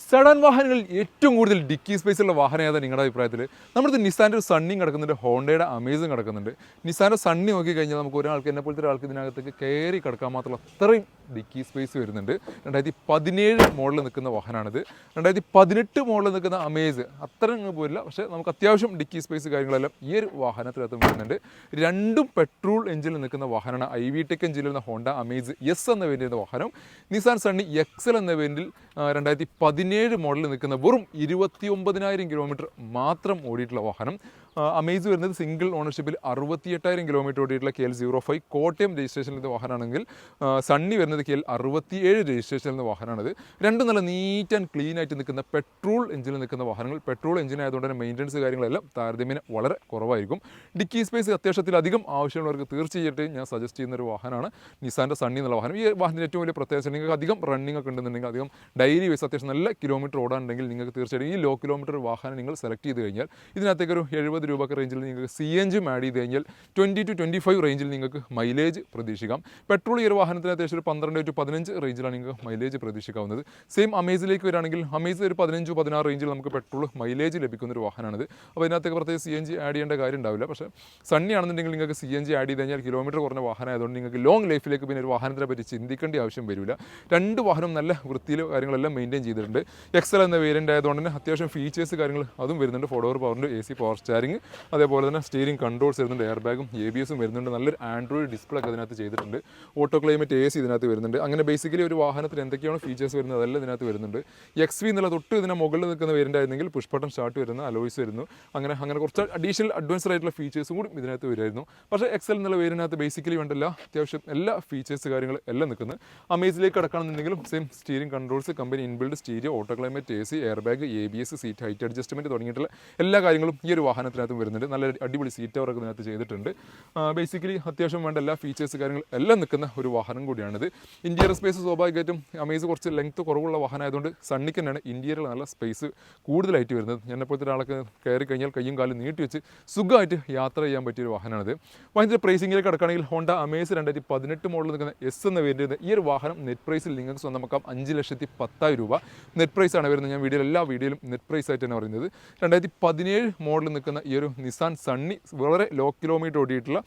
Sedan വാഹനങ്ങളിൽ ഏറ്റവും കൂടുതൽ ഡിക്കി സ്പേസ് ഉള്ള വാഹനം ഏതാണ് നിങ്ങളുടെ അഭിപ്രായത്തിൽ? നമ്മുടെ നിസാൻ്റെ ഒരു സണ്ണിയും കിടക്കുന്നുണ്ട്, ഹോണ്ടയുടെ അമേസും കിടക്കുന്നുണ്ട്. നിസാൻ്റെ സണ്ണി നോക്കിക്കഴിഞ്ഞാൽ നമുക്ക് ഒരാൾക്ക് എന്നെ പോലത്തെ ഒരാൾക്ക് ഇതിനകത്തേക്ക് കയറി കിടക്കാൻ മാത്രമുള്ള അത്രയും ഡിക്കി സ്പേസ് വരുന്നുണ്ട്. 2017 മോഡലിൽ നിൽക്കുന്ന വാഹനമാണിത്. 2018 മോഡലിൽ നിൽക്കുന്ന അമേസ് അത്രയും പോരില്ല, പക്ഷേ നമുക്ക് അത്യാവശ്യം ഡിക്കി സ്പേസ് കാര്യങ്ങളെല്ലാം ഈ ഒരു വാഹനത്തിനകത്ത് വരുന്നുണ്ട്. രണ്ടും പെട്രോൾ എഞ്ചിനിൽ നിൽക്കുന്ന വാഹനമാണ്. ഐവിടെക് എഞ്ചിനിൽ നിന്ന് ഹോണ്ട അമേസ് എസ് എന്ന വേരിയൻ്റ് വാഹനം, നിസാൻ സണ്ണി എക്സൽ എന്ന വേരിയൻറ്റിൽ 2017 മോഡലിൽ നിൽക്കുന്ന വെറും 29,000 കിലോമീറ്റർ മാത്രം ഓടിയിട്ടുള്ള വാഹനം. അമേസ് വരുന്നത് സിംഗിൾ ഓണർഷിപ്പിൽ 68,000 കിലോമീറ്റർ ഓടിയിട്ടുള്ള KL05 കോട്ടയം രജിസ്ട്രേഷനിൽ നിന്ന് വാഹനമാണെങ്കിൽ സണ്ണി വരുന്നത് KL 67 രജിസ്ട്രേഷനിൽ നിന്ന് വാഹനമാണിത്. രണ്ടും നല്ല നീറ്റ് ആൻഡ് ക്ലീൻ ആയിട്ട് നിൽക്കുന്ന പെട്രോൾ എഞ്ചിനിൽ നിൽക്കുന്ന വാഹനങ്ങൾ. പെട്രോൾ എഞ്ചിൻ ആയതുകൊണ്ട് തന്നെ മെയിൻ്റനൻസ് കാര്യങ്ങളെല്ലാം താരതമ്യേന വളരെ കുറവായിരിക്കും. ഡിക്കി സ്പേസ് അത്യാവശ്യത്തിലധികം ആവശ്യമുള്ളവർക്ക് തീർച്ചയായിട്ടും ഞാൻ സജസ്റ്റ് ചെയ്യുന്ന ഒരു വാഹനമാണ് നിസാൻ്റെ സണ്ണി എന്നുള്ള വാഹനം. ഈ വാഹനത്തിൻ്റെ ഏറ്റവും വലിയ പ്രത്യേകത നിങ്ങൾക്ക് അധികം റണ്ണിംഗ് ഒക്കെ ഉണ്ടെന്നുണ്ടെങ്കിൽ, അധികം ഡെയിലി ബേസ് അത്യാവശ്യം നല്ല കിലോമീറ്റർ ഓടാനുണ്ടെങ്കിൽ നിങ്ങൾക്ക് തീർച്ചയായിട്ടും ഈ ലോ കിലോമീറ്റർ വാഹനം നിങ്ങൾ സെലക്ട് ചെയ്ത് കഴിഞ്ഞാൽ ഇതിനകത്തേക്ക് ഒരു 70 രൂപ റേഞ്ചിൽ നിങ്ങൾക്ക് CNG ആഡ് ചെയ്ത് കഴിഞ്ഞാൽ 20 to 25 റേഞ്ചിൽ നിങ്ങൾക്ക് മൈലേജ് പ്രതീക്ഷിക്കാം. പെട്രോൾ ഈ ഒരു വാഹനത്തിന് അത്യാവശ്യം ഒരു 12 to 15 റേഞ്ചിലാണ് നിങ്ങൾക്ക് മൈലേജ് പ്രതീക്ഷിക്കാവുന്നത്. സെയിം അമേസിലേക്ക് വരികയാണെങ്കിൽ അമേസ് ഒരു 15-16 റേഞ്ചിൽ നമുക്ക് പെട്രോൾ മൈലേജ് ലഭിക്കുന്ന ഒരു വാഹനമാണിത്. അപ്പോൾ ഇതിനകത്തേക്ക് പ്രത്യേകിച്ച് CNG ആഡ് ചെയ്യേണ്ട കാര്യം ഉണ്ടാവില്ല. പക്ഷേ സണ്ണി ആണെന്നുണ്ടെങ്കിൽ നിങ്ങൾക്ക് CNG ആഡ് ചെയ്ത് കഴിഞ്ഞാൽ കിലോമീറ്റർ കുറഞ്ഞ വാഹനമായതുകൊണ്ട് നിങ്ങൾക്ക് ലോങ് ലൈഫിലേക്ക് പിന്നെ ഒരു വാഹനത്തിനെ പറ്റി ചിന്തിക്കേണ്ട ആവശ്യം വരില്ല. രണ്ട് വാഹനം നല്ല വൃത്തിയിൽ കാര്യങ്ങളെല്ലാം മെയിൻറ്റെയിൻ ചെയ്തിട്ടുണ്ട്. എക്സൽ എന്ന വേരിയൻ്റ് ആയതുകൊണ്ട് തന്നെ അത്യാവശ്യം ഫീച്ചേഴ്സ് കാര്യങ്ങൾ അതും വരുന്നുണ്ട്. 4 ഡോർ പവറിൻ്റെ AC പവർ സ്റ്റാരിങ്, അതേപോലെ തന്നെ സ്റ്റിയറിംഗ് കൺട്രോൾസ് വരുന്നുണ്ട്, എയർ ബാഗും ABS വരുന്നുണ്ട്. നല്ലൊരു ആൻഡ്രോയിഡ് ഡിസ്പ്ലേ ഒക്കെ ഇതിനകത്ത് ചെയ്തിട്ടുണ്ട്. ഓട്ടോ ക്ലൈമറ്റ് AC ഇതിനകത്ത് വരുന്നുണ്ട്. അങ്ങനെ ബേസിക്കലി ഒരു വാഹനത്തിന് എന്തൊക്കെയാണ് ഫീച്ചേഴ്സ് വരുന്നത് അതെല്ലാം ഇതിനകത്ത് വരുന്നുണ്ട്. XV എന്നുള്ള തൊട്ട് ഇതിന് മുകളിൽ നിൽക്കുന്ന വേരിയൻ്റ് ആയിരുന്നെങ്കിൽ പുഷ് ബട്ടൺ സ്റ്റാർട്ട് വരുന്ന അലോയ്സ് വരുന്നു. അങ്ങനെ കുറച്ച് അഡീഷണൽ അഡ്വാൻസ്ഡ് ആയിട്ടുള്ള ഫീച്ചേഴ്സും കൂടി ഇതിനകത്ത് വരുമായിരുന്നു. പക്ഷേ എക്സൽ എന്നുള്ള വേരിയൻ്റിനകത്ത് ബേസിക്കലി വേണ്ടല്ല അത്യാവശ്യം എല്ലാ ഫീച്ചേഴ്സ് കാര്യങ്ങൾ എല്ലാം നിൽക്കുന്നത്. അമേസിലേക്ക് കിടക്കുകയാണെന്നുണ്ടെങ്കിലും same steering controls, company inbuilt stereo, auto climate AC, air bag, ABS, seat height adjustment തുടങ്ങിയിട്ടുള്ള എല്ലാ കാര്യങ്ങളും ഈ ഒരു വാഹനത്തിനകത്തും വരുന്നുണ്ട്. നല്ല അടിപൊളി സീറ്റ് അവർക്ക് ഇതിനകത്ത് ചെയ്തിട്ടുണ്ട്. ബേസിക്കലി അത്യാവശ്യം വേണ്ട എല്ലാ ഫീച്ചേഴ്സ് കാര്യങ്ങൾ എല്ലാം നിൽക്കുന്ന ഒരു വാഹനം കൂടിയാണിത്. ഇൻറ്റീരിയർ സ്പേസ് സ്വാഭാവികമായിട്ടും അമേസ് കുറച്ച് ലെങ്ത്ത് കുറവുള്ള വാഹനമായതുകൊണ്ട് സണ്ണിക്ക് തന്നെയാണ് ഇൻറ്റീരിയർ നല്ല സ്പേസ് കൂടുതലായിട്ട് വരുന്നത്. എന്നെപ്പോലത്തെ ഒരാൾക്ക് കയറി കഴിഞ്ഞാൽ കയ്യും കാലും നീട്ടി വെച്ച് സുഖമായിട്ട് യാത്ര ചെയ്യാൻ പറ്റിയൊരു വാഹനമാണിത്. അതിൻ്റെ പ്രൈസിങ്ങിലേക്ക് കിടക്കുകയാണെങ്കിൽ ഹോണ്ട അമേസ് 2018 മോഡലിൽ നിൽക്കുന്ന എസ് എന്ന വേരിയൻ്റ് ഈ ഒരു വാഹനം നെറ്റ് പ്രൈസിൽ നിങ്ങൾക്ക് സ്വന്തമാക്കാം 5,10,000 രൂപ നെറ്റ് പ്രൈസാണ് വരുന്നത്. ഞാൻ എല്ലാ വീഡിയോയിലും നെറ്റ് പ്രൈസ് ആയിട്ട് തന്നെ പറയുന്നത്. 2017 മോഡലിൽ നിൽക്കുന്ന ഈ ഒരു നിസാൻ സണ്ണി വളരെ ലോ കിലോമീറ്റർ ഓടിയിട്ടുള്ള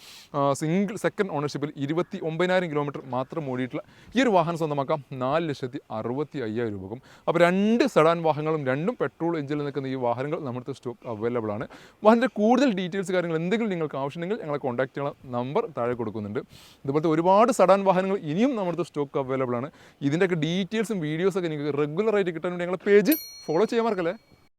സിംഗിൾ സെക്കൻഡ് ഓണർഷിപ്പിൽ 29,000 കിലോമീറ്റർ മാത്രം ഓടിയിട്ടുള്ള ഈ ഒരു വാഹനം സ്വന്തമാക്കാം 4,65,000 രൂപക്കും. അപ്പോൾ രണ്ട് സെഡാൻ വാഹനങ്ങളും രണ്ടും പെട്രോൾ എഞ്ചിനിൽ നിൽക്കുന്ന ഈ വാഹനങ്ങൾ നമ്മുടെ സ്റ്റോക്ക് അവൈലബിൾ ആണ്. വാഹനത്തിൻ്റെ കൂടുതൽ ഡീറ്റെയിൽസ് കാര്യങ്ങൾ എന്തെങ്കിലും നിങ്ങൾക്ക് ആവശ്യമുണ്ടെങ്കിൽ ഞങ്ങളെ കോൺടാക്ട് ചെയ്യാനുള്ള നമ്പർ താഴെ കൊടുക്കുന്നുണ്ട്. ഇതുപോലത്തെ ഒരുപാട് സെഡാൻ വാഹനങ്ങൾ ഇനിയും നമ്മുടെ സ്റ്റോക്ക് അവൈലബിൾ ആണ്. ഇതിൻ്റെയൊക്കെ ഡീറ്റെയിൽസും വീഡിയോസൊക്കെ നിങ്ങൾക്ക് റെഗുലറായിട്ട് കിട്ടാൻ വേണ്ടി ഞങ്ങളുടെ പേജ് ഫോളോ ചെയ്യാൻ മറക്കല്ലേ.